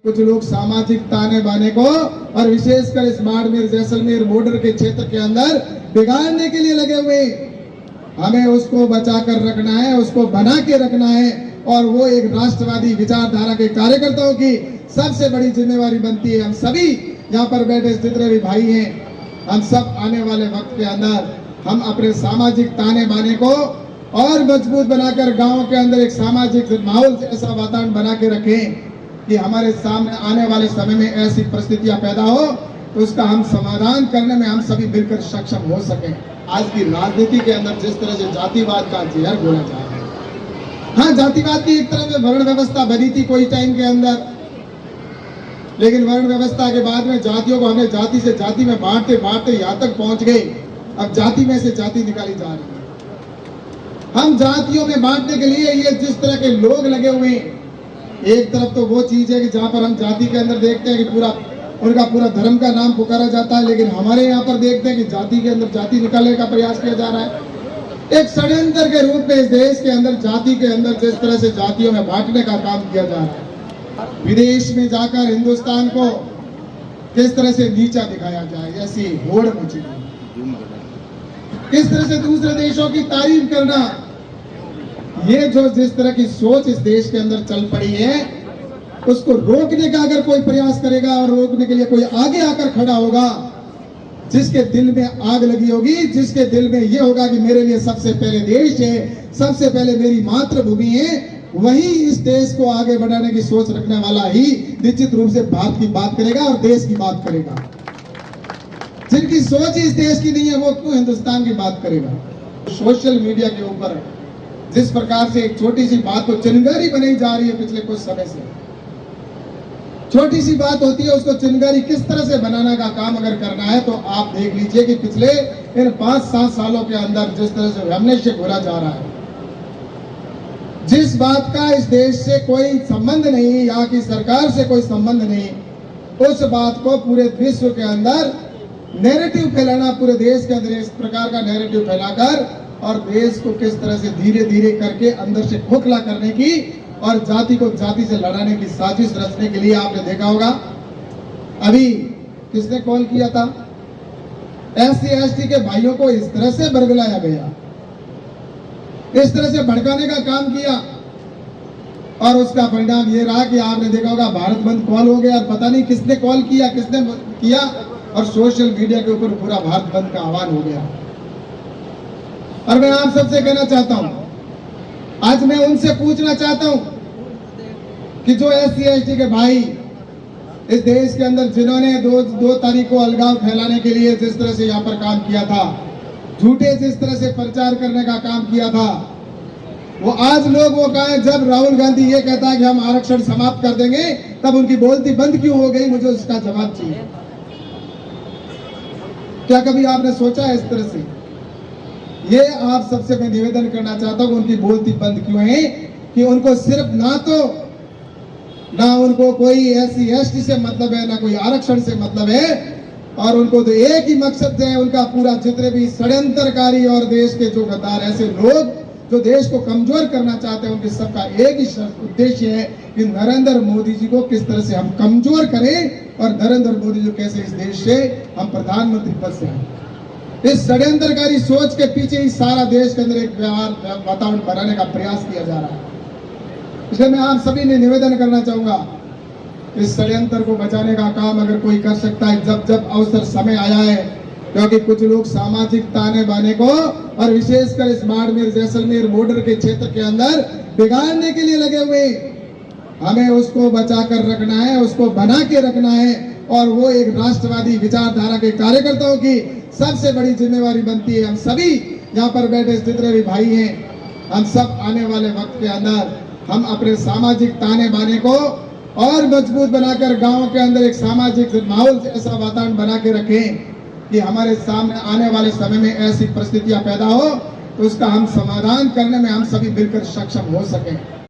कुछ लोग सामाजिक ताने बाने को और विशेषकर इस बाड़मेर जैसलमेर बॉर्डर के क्षेत्र के अंदर बिगाड़ने के लिए लगे हुए। हमें उसको बचा कर रखना है, उसको बना के रखना है और वो एक राष्ट्रवादी विचारधारा के कार्यकर्ताओं की सबसे बड़ी जिम्मेवारी बनती है। हम सभी यहाँ पर बैठे जितने भी भाई हैं, हम सब आने वाले वक्त के अंदर हम अपने सामाजिक ताने बाने को और मजबूत बनाकर गाँव के अंदर एक सामाजिक माहौल ऐसा वातावरण बना के रखें कि हमारे सामने आने वाले समय में ऐसी परिस्थितियां पैदा हो तो उसका हम समाधान करने में हम सभी मिलकर सक्षम हो सकें। आज की राजनीति के अंदर जिस तरह से जातिवाद का जहर घोला जा रहा है, हाँ जातिवाद की एक तरह से वर्ण व्यवस्था बनी थी कोई टाइम के अंदर, लेकिन वर्ण व्यवस्था के बाद में जातियों को हमने जाति से जाति में बांटते बांटते यहाँ तक पहुंच गए। अब जाति में से जाति निकाली जा रही है। हम जातियों में बांटने के लिए ये जिस तरह के लोग लगे हुए हैं, एक तरफ तो वो चीज है कि जहां पर हम जाति के अंदर देखते हैं कि पूरा उनका पूरा धर्म का नाम पुकारा जाता है, लेकिन हमारे यहाँ पर देखते हैं कि जाति के अंदर जाति निकालने का प्रयास किया जा रहा है। एक षड्यंत्र के रूप में इस देश के अंदर जाति के अंदर जिस तरह से जातियों में बांटने का काम किया जा रहा है, विदेश में जाकर हिंदुस्तान को किस तरह से नीचा दिखाया जाए, ऐसी होड़ मची, किस तरह से दूसरे देशों की तारीफ करना, ये जो जिस तरह की सोच इस देश के अंदर चल पड़ी है, उसको रोकने का अगर कोई प्रयास करेगा और रोकने के लिए कोई आगे आकर खड़ा होगा, जिसके दिल में आग लगी होगी, जिसके दिल में ये होगा कि मेरे लिए सबसे पहले देश है, सबसे पहले मेरी मातृभूमि है, वही इस देश को आगे बढ़ाने की सोच रखने वाला ही निश्चित रूप से भारत की बात करेगा और देश की बात करेगा। जिनकी सोच इस देश की नहीं है वो क्यों हिंदुस्तान की बात करेगा। सोशल मीडिया के ऊपर जिस प्रकार से एक छोटी सी बात को चिनगारी बनाई जा रही है पिछले कुछ समय से, छोटी सी बात होती है उसको चिनगारी किस तरह से बनाने का काम अगर करना है तो आप देख लीजिए कि पिछले इन 5-7 सालों के अंदर जिस तरह से वैमनस्य घोला जा रहा है, जिस बात का इस देश से कोई संबंध नहीं, यहाँ की सरकार से कोई संबंध नहीं, उस बात को पूरे विश्व के अंदर नैरेटिव फैलाना, पूरे देश के अंदर इस प्रकार का नैरेटिव फैलाकर और देश को किस तरह से धीरे धीरे करके अंदर से खोखला करने की और जाति को जाति से लड़ाने की साजिश रचने के लिए आपने देखा होगा अभी किसने कॉल किया था, SC/ST के भाइयों को इस तरह से बरगलाया गया, इस तरह से भड़काने का काम किया और उसका परिणाम ये रहा कि आपने देखा होगा भारत बंद कॉल हो गया और पता नहीं किसने कॉल किया, किसने किया और सोशल मीडिया के ऊपर पूरा भारत बंद का आह्वान हो गया। और मैं आप सबसे कहना चाहता हूं, आज मैं उनसे पूछना चाहता हूं कि जो SC/ST के भाई इस देश के अंदर जिन्होंने दो तारीख को अलगाव फैलाने के लिए जिस तरह से यहाँ पर काम किया था, झूठे जिस तरह से प्रचार करने का काम किया था, वो आज लोग वो कहा जब राहुल गांधी ये कहता है कि हम आरक्षण समाप्त कर देंगे तब उनकी बोलती बंद क्यों हो गई, मुझे उसका जवाब चाहिए। क्या कभी आपने सोचा है इस तरह से? ये आप सबसे मैं निवेदन करना चाहता हूं उनकी बोलती बंद क्यों है कि उनको सिर्फ ना उनको कोई SC/ST से मतलब है, ना कोई आरक्षण से मतलब है, और उनको तो एक ही मकसद है, उनका पूरा जितने भी षड्यंत्रकारी और देश के जो गद्दार ऐसे लोग जो देश को कमजोर करना चाहते हैं, उनके सबका एक ही उद्देश्य है कि नरेंद्र मोदी जी को किस तरह से हम कमजोर करें और नरेंद्र मोदी जी कैसे इस देश से हम प्रधानमंत्री पद से आए। इस षड्यंत्रकारी सोच के पीछे ही सारा देश के अंदर एक वातावरण बनाने का प्रयास किया जा रहा है। इसलिए मैं आप सभी ने निवेदन करना चाहूंगा, इस षड्यंत्र को बचाने का काम अगर कोई कर सकता है, जब अवसर समय आया है, क्योंकि कुछ लोग सामाजिक ताने बाने को और विशेषकर इस बाड़मेर जैसलमेर बॉर्डर के क्षेत्र के अंदर बिगाड़ने के लिए लगे हुए। हमें उसको बचा कर रखना है, उसको बना के रखना है और वो एक राष्ट्रवादी विचारधारा के कार्यकर्ताओं की सबसे बड़ी जिम्मेवारी बनती है। हम सभी यहाँ पर बैठे जितने भी भाई हैं, हम सब आने वाले वक्त के अंदर हम अपने सामाजिक ताने बाने को और मजबूत बनाकर गाँव के अंदर एक सामाजिक माहौल ऐसा वातावरण बना के रखें कि हमारे सामने आने वाले समय में ऐसी परिस्थितियां पैदा हो तो उसका हम समाधान करने में हम सभी मिलकर सक्षम हो सकें।